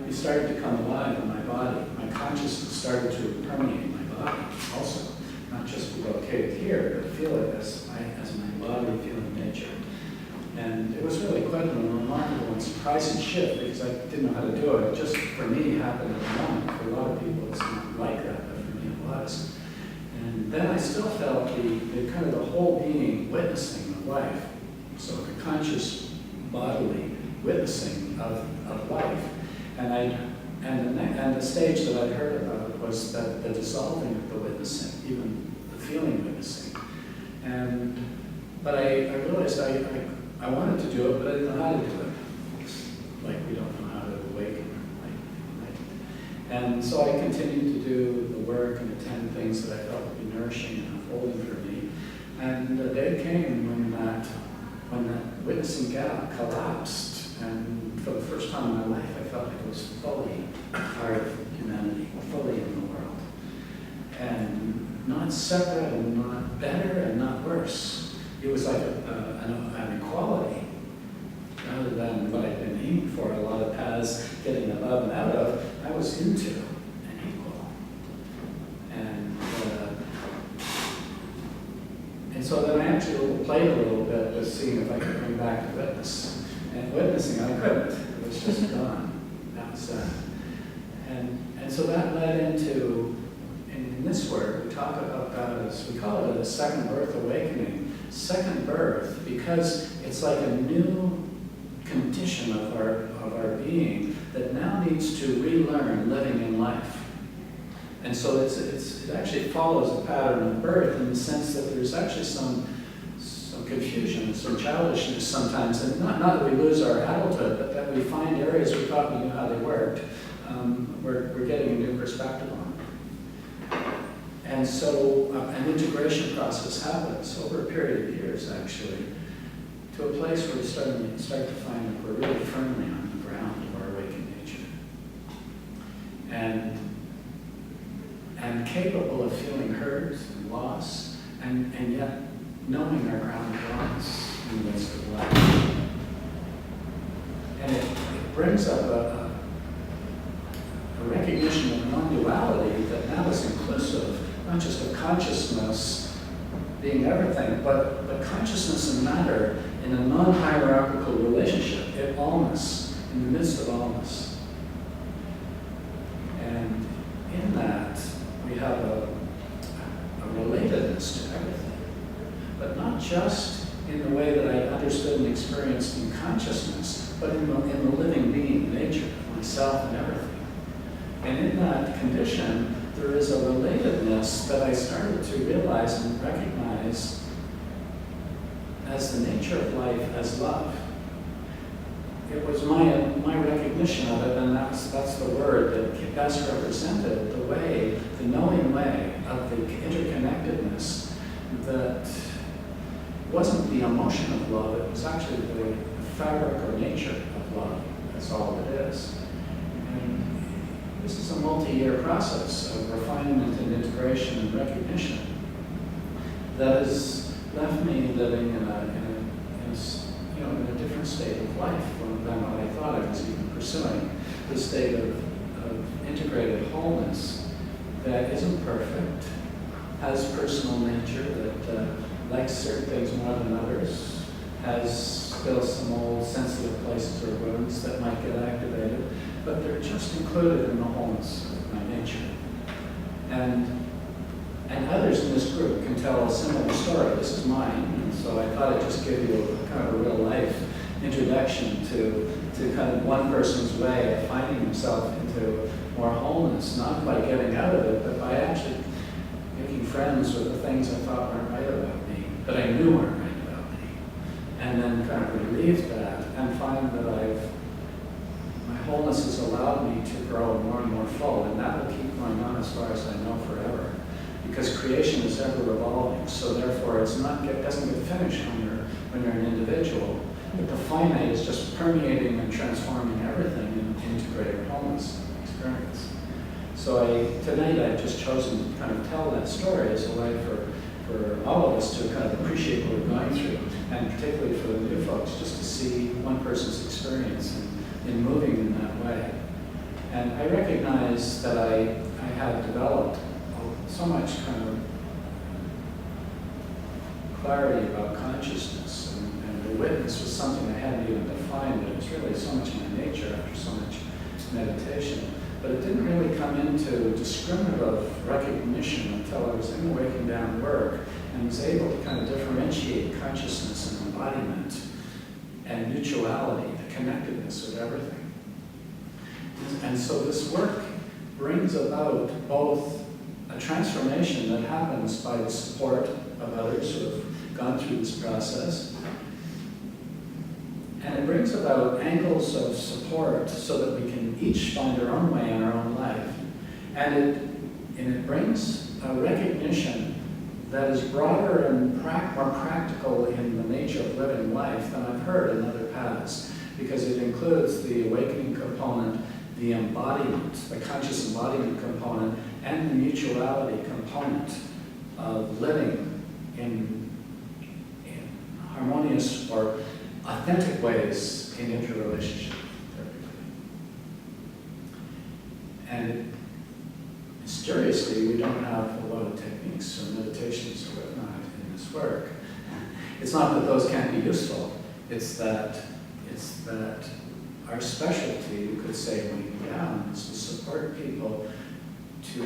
he started to come alive in my body. My consciousness started to permeate my body also. Not just be located here, but feel it as my body feeling nature. And it was really quite a remarkable and surprising shift because I didn't know how to do it. It just, for me, happened at the moment. For a lot of people, it's not like that, but for me it was. And then I still felt the kind of the whole being witnessing of life. So the conscious bodily witnessing of life. And the stage that I'd heard about was that the dissolving of the witnessing, even the feeling witnessing. But I realized I wanted to do it, but I didn't know how to do it. It's like we don't know how to awaken. Right? And so I continued to do the work and attend things that I felt would be nourishing and unfolding for me. And the day came when that witnessing gap collapsed, and for the first time in my life, I felt like I was fully part of humanity, fully in the world. And not separate and not better and not worse. It was like an equality rather than what I'd been aiming for, a lot of paths getting above and out of. I was into an equal. And so then I actually played a little bit with seeing if I could bring back the witness. And witnessing, I couldn't. It was just gone. That was that. And so that led into, in this work, we talk about that as, we call it a second birth awakening. Second birth, because it's like a new condition of our being that now needs to relearn living in life. And so it actually follows the pattern of birth in the sense that there's actually some confusion, some childishness sometimes, and not that we lose our adulthood, but that we find areas we thought we knew how they worked, we're getting a new perspective on. And so an integration process happens over a period of years, actually, to a place where we start to find that we're really firmly on the ground of our awakened nature. And capable of feeling hurt and loss, and yet knowing our ground belongs in the midst of life. And it brings up a recognition of non-duality that now is inclusive, not just of consciousness being everything, but consciousness and matter in a non-hierarchical relationship, in allness, in the midst of allness. And in that, we have a relatedness to everything, but not just in the way that I understood and experienced in consciousness, but in the living being, nature, myself and everything. And in that condition, there is a relatedness that I started to realize and recognize as the nature of life as love. It was my recognition of it, and that's the word that best represented the knowing way of the interconnectedness that wasn't the emotion of love, it was actually the fabric or nature of love. That's all it is. And this is a multi-year process of refinement and integration and recognition that has left me living in a different state of life than what I thought I was even pursuing. The state of integrated wholeness that isn't perfect, has personal nature, that likes certain things more than others, has still some old sensitive places or wounds that might get activated, but they're just included in the wholeness of my nature. And others in this group can tell a similar story. This is mine, and so I thought I'd just give you a kind of a real life introduction to kind of one person's way of finding himself into more wholeness, not by getting out of it, but by actually making friends with the things I thought weren't right about me, that I knew weren't right about me, and then kind of relieve that and find that my wholeness has allowed me to grow more and more full, and that will keep going on as far as I know forever, because creation is ever evolving. So therefore, it doesn't get finished when you're an individual. But the finite is just permeating and transforming everything in integrated wholeness experience. So tonight I've just chosen to kind of tell that story as a way for all of us to kind of appreciate what we're going through, and particularly for the new folks, just to see one person's experience in moving in that way. And I recognized that I had developed so much kind of clarity about consciousness, and the witness was something I hadn't even defined, but it's really so much my nature after so much meditation. But it didn't really come into discriminative recognition until I was in the waking down work and was able to kind of differentiate consciousness and embodiment and mutuality, the connectedness of everything. And so this work brings about both a transformation that happens by the support of others who have gone through this process, and it brings about angles of support so that we can each find our own way in our own life. And it brings a recognition that is broader and more practical in the nature of living life than I've heard in other paths, because it includes the awakening component, the embodiment, the conscious embodiment component, and the mutuality component of living in harmonious or authentic ways in interrelationship with everybody. And mysteriously, we don't have a lot of techniques or meditations or whatnot in this work. It's not that those can't be useful. It's that our specialty, you could say, waking down, is to support people to,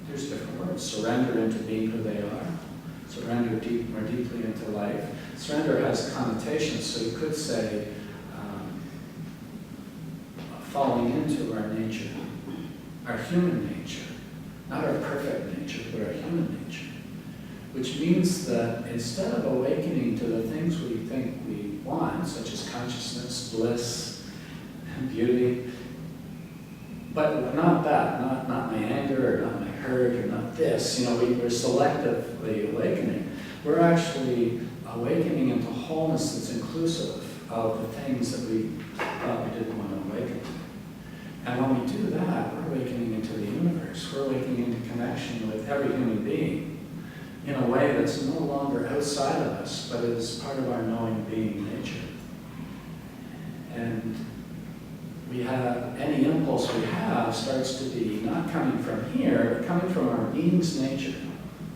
there's different words, surrender into being who they are, surrender more deeply into life. Surrender has connotations, so you could say falling into our nature, our human nature, not our perfect nature, but our human nature, which means that instead of awakening to the things we think we want, such as consciousness, bliss, and beauty, but not that, not my anger, or not my hurt, or not this, we're selectively awakening. We're actually awakening into wholeness that's inclusive of the things that we thought we didn't want to awaken to. And when we do that, we're awakening into the universe. We're awakening into connection with every human being in a way that's no longer outside of us, but is part of our knowing being nature. And we have, any impulse we have starts to be not coming from here, but coming from our being's nature,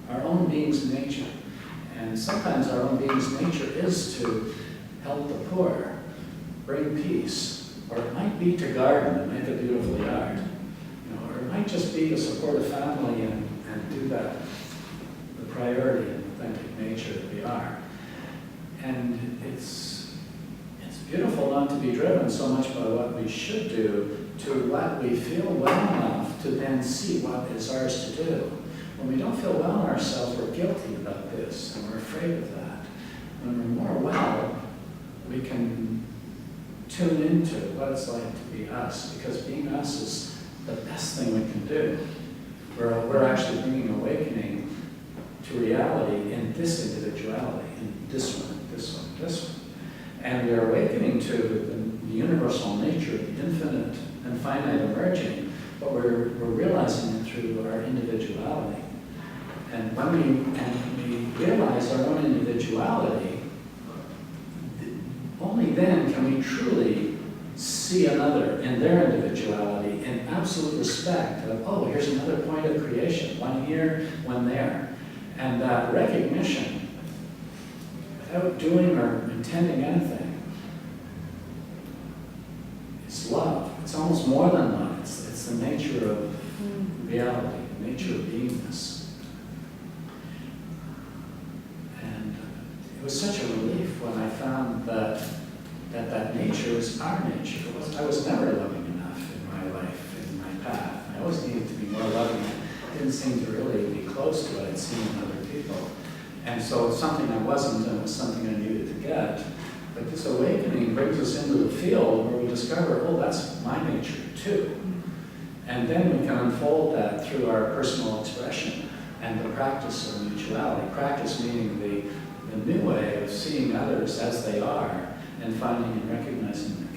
our own being's nature. And sometimes our own being's nature is to help the poor, bring peace, or it might be to garden and make a beautiful yard, or it might just be to support a family and do that, the priority and authentic nature that we are. And it's beautiful not to be driven so much by what we should do to what we feel well enough to then see what is ours to do. When we don't feel well in ourselves, we're guilty about this, and we're afraid of that. When we're more well, we can tune into what it's like to be us, because being us is the best thing we can do. We're actually bringing awakening to reality in this individuality, in this one, this one, this one. And we are awakening to the universal nature of the infinite and finite emerging, but we're realizing it through our individuality. And when we realize our own individuality, only then can we truly see another in their individuality in absolute respect of, oh, here's another point of creation, one here, one there. And that recognition, without doing or intending anything, it's love. It's almost more than love. It's the nature of reality, the nature of beingness. And it was such a relief when I found that nature is our nature. I was never loving enough in my life, in my path. I always needed to be more loving. I didn't seem to really be close to what I'd seen in other people. And so it's something I wasn't, and it was something I needed to get. But this awakening brings us into the field where we discover, oh, that's my nature too. And then we can unfold that through our personal expression and the practice of mutuality. Practice meaning the new way of seeing others as they are and finding and recognizing